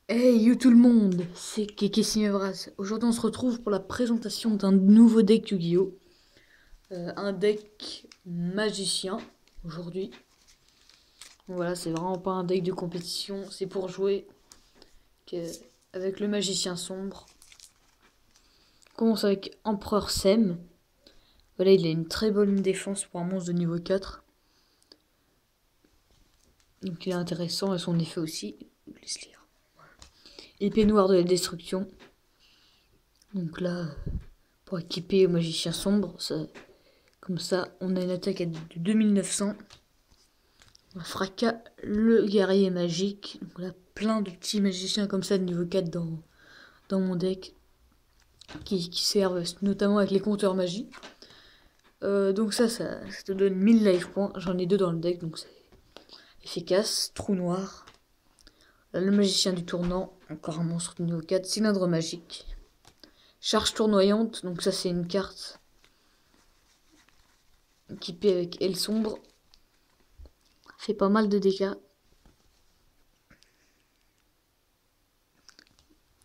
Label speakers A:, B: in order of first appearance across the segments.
A: Hey yo tout le monde, c'est Keke Simevras. Aujourd'hui on se retrouve pour la présentation d'un nouveau deck Yu-Gi-Oh! Un deck magicien aujourd'hui. Voilà, c'est vraiment pas un deck de compétition, c'est pour jouer avec le magicien sombre. On commence avec Empereur Sem. Voilà, il a une très bonne défense pour un monstre de niveau 4. Donc il est intéressant et son effet aussi. Je vous laisse lire. Épée noire de la destruction. Donc là, pour équiper au magicien sombre, comme ça, on a une attaque de 2900. Un fracas, le guerrier magique. Donc là, plein de petits magiciens comme ça de niveau 4 dans mon deck. Qui servent notamment avec les compteurs magie. Donc ça te donne 1000 life points. J'en ai deux dans le deck, donc c'est efficace. Trou noir. Là, le magicien du tournant. Encore un monstre de niveau 4. Cylindre magique. Charge tournoyante. Donc ça, c'est une carte équipée avec aile sombre. Fait pas mal de dégâts.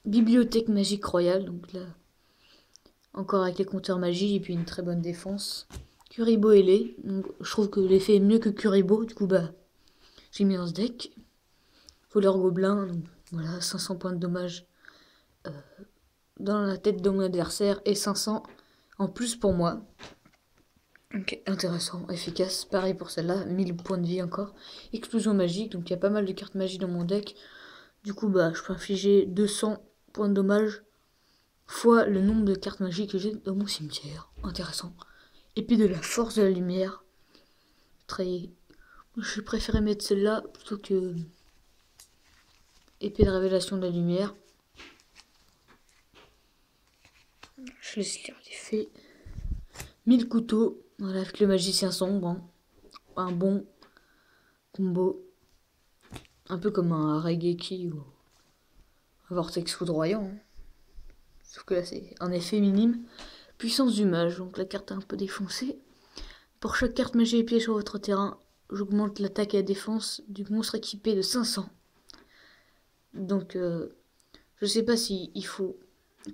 A: Bibliothèque magique royale, donc là, encore avec les compteurs magie et puis une très bonne défense. Kuribo ailé, donc je trouve que l'effet est mieux que Kuribo, du coup bah j'ai mis dans ce deck. Voleur gobelin, donc voilà, 500 points de dommage dans la tête de mon adversaire et 500 en plus pour moi. Ok, intéressant, efficace, pareil pour celle-là, 1000 points de vie encore. Explosion magique, donc il y a pas mal de cartes magie dans mon deck. Du coup bah je peux infliger 200 points de dommage fois le nombre de cartes magiques que j'ai dans mon cimetière. Intéressant. Épée de la force de la lumière. Très. Je préférais mettre celle-là plutôt que épée de révélation de la lumière. Je laisse lire l'effet. 1000 couteaux. Voilà, avec le magicien sombre. Hein. Un bon combo. Un peu comme un Raigeki ou un Vortex foudroyant. Hein. Sauf que là, c'est un effet minime. Puissance du mage. Donc la carte est un peu défoncée. Pour chaque carte magie et piège sur votre terrain, j'augmente l'attaque et la défense du monstre équipé de 500. Donc, je sais pas si il faut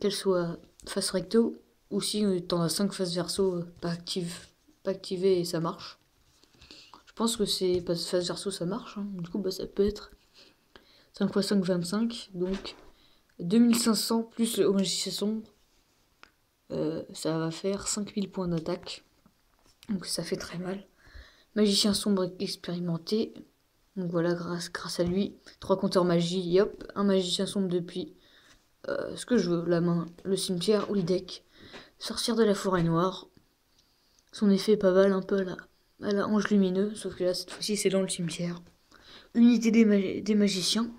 A: qu'elle soit face recto ou si t'en as 5 face verso pas activées et ça marche. Je pense que c'est face verso ça marche. Hein. Du coup, bah, ça peut être 5 x 5, 25. Donc, 2500 plus le magicien sombre. Ça va faire 5000 points d'attaque. Donc, ça fait très mal. Magicien sombre expérimenté. Donc voilà, grâce à lui, 3 compteurs magie, et hop, un magicien sombre depuis ce que je veux, la main, le cimetière ou le deck. Sorcière de la forêt noire. Son effet est pas mal, un peu à la ange lumineux, sauf que là, cette fois-ci, c'est dans le cimetière. Unité des magiciens.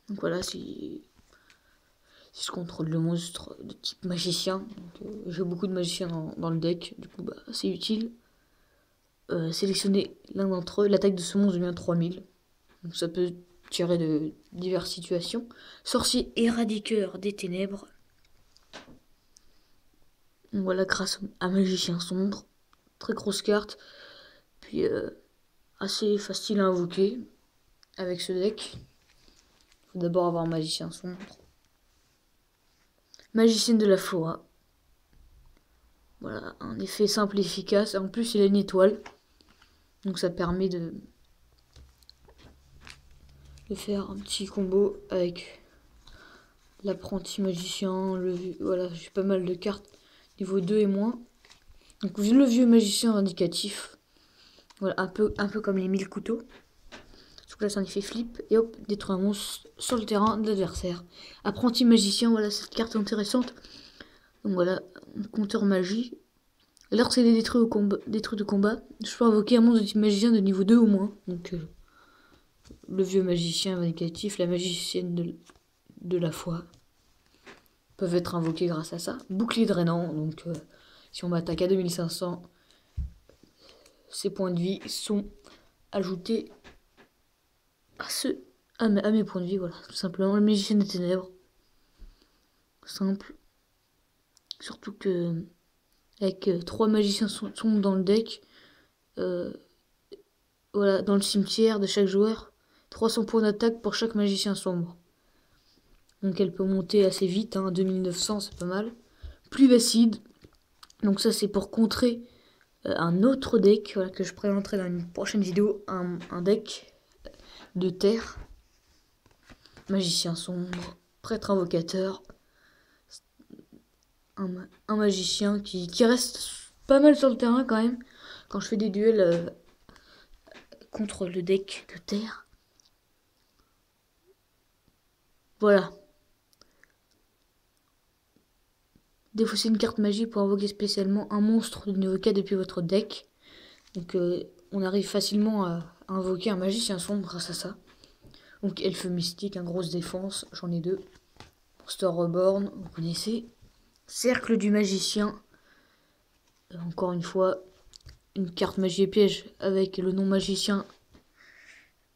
A: Donc voilà, si je contrôle le monstre de type magicien, j'ai beaucoup de magiciens dans le deck, du coup, bah, c'est utile. Sélectionner l'un d'entre eux, l'attaque de ce monstre devient 3000. Donc ça peut tirer de diverses situations. Sorcier éradiqueur des ténèbres. Donc voilà, grâce à magicien sombre. Très grosse carte. Puis assez facile à invoquer avec ce deck. Il faut d'abord avoir un magicien sombre. Magicienne de la Flora. Voilà, un effet simple et efficace. En plus, il a une étoile. Donc ça permet de faire un petit combo avec l'apprenti magicien. Voilà, j'ai pas mal de cartes niveau 2 et moins. Donc le vieux magicien vindicatif. Voilà, un peu comme les 1000 couteaux. Donc là, c'est un effet flip. Et hop, détruit un monstre sur le terrain de l'adversaire. Apprenti magicien, voilà, cette carte est intéressante. Donc voilà, compteur magie. Lorsqu'il est détruit de combat, je peux invoquer un monstre de type magicien de niveau 2 ou moins. Donc le vieux magicien vindicatif, la magicienne de la foi peuvent être invoqués grâce à ça. Bouclier drainant, donc si on m'attaque à 2500, ces points de vie sont ajoutés à mes points de vie, voilà, tout simplement. Le magicien des ténèbres, simple. Surtout que avec 3 magiciens sont dans le deck, voilà, dans le cimetière de chaque joueur, 300 points d'attaque pour chaque magicien sombre. Donc elle peut monter assez vite, hein, 2900 c'est pas mal. Pluie acide, donc ça c'est pour contrer un autre deck, voilà, que je présenterai dans une prochaine vidéo, un deck de terre. Magicien sombre, prêtre invocateur, un magicien qui reste pas mal sur le terrain quand même, quand je fais des duels contre le deck de terre. Voilà. Défausser une carte magie pour invoquer spécialement un monstre de niveau 4 depuis votre deck. Donc on arrive facilement à invoquer un magicien sombre grâce à ça. Donc elfe mystique, grosse défense, j'en ai 2. Monster Reborn, vous connaissez. Cercle du magicien. Encore une fois, une carte magie et piège avec le nom magicien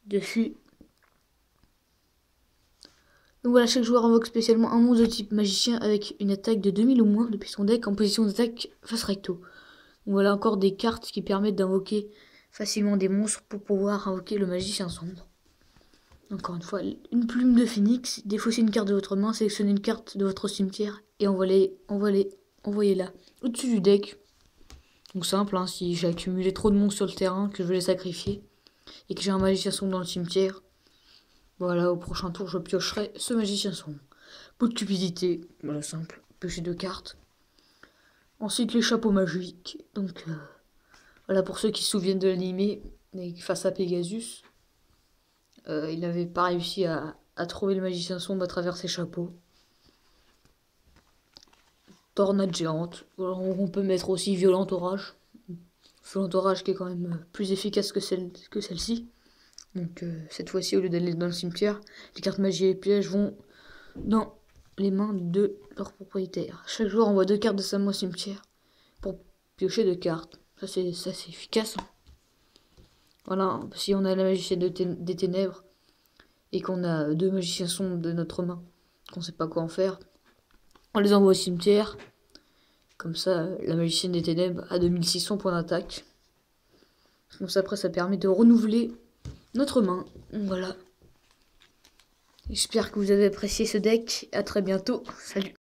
A: dessus. Donc voilà, chaque joueur invoque spécialement un monstre de type magicien avec une attaque de 2000 ou moins depuis son deck en position d'attaque face recto. Donc voilà encore des cartes qui permettent d'invoquer facilement des monstres pour pouvoir invoquer le magicien sombre. Encore une fois, une plume de phénix, défaussez une carte de votre main, sélectionnez une carte de votre cimetière et envoyez-la au-dessus du deck. Donc simple, hein, si j'ai accumulé trop de monstres sur le terrain, que je veux les sacrifier, et que j'ai un magicien sombre dans le cimetière, voilà, au prochain tour, je piocherai ce magicien sombre. Pot de cupidité, voilà, simple, piocher 2 cartes. Ensuite, les chapeaux magiques, donc voilà, pour ceux qui se souviennent de l'animé, face à Pegasus, il n'avait pas réussi à trouver le magicien sombre à travers ses chapeaux. Tornade géante. On peut mettre aussi violent orage. Violent orage qui est quand même plus efficace que celle-ci. Donc cette fois-ci, au lieu d'aller dans le cimetière, les cartes magie et pièges vont dans les mains de leur propriétaire. Chaque joueur envoie 2 cartes de sa main au cimetière pour piocher 2 cartes. Ça c'est efficace. Hein. Voilà, si on a la magicienne des ténèbres et qu'on a 2 magiciens sombres de notre main, qu'on sait pas quoi en faire, on les envoie au cimetière. Comme ça, la magicienne des ténèbres a 2600 points d'attaque. Donc ça, après, ça permet de renouveler notre main. Voilà. J'espère que vous avez apprécié ce deck. À très bientôt. Salut.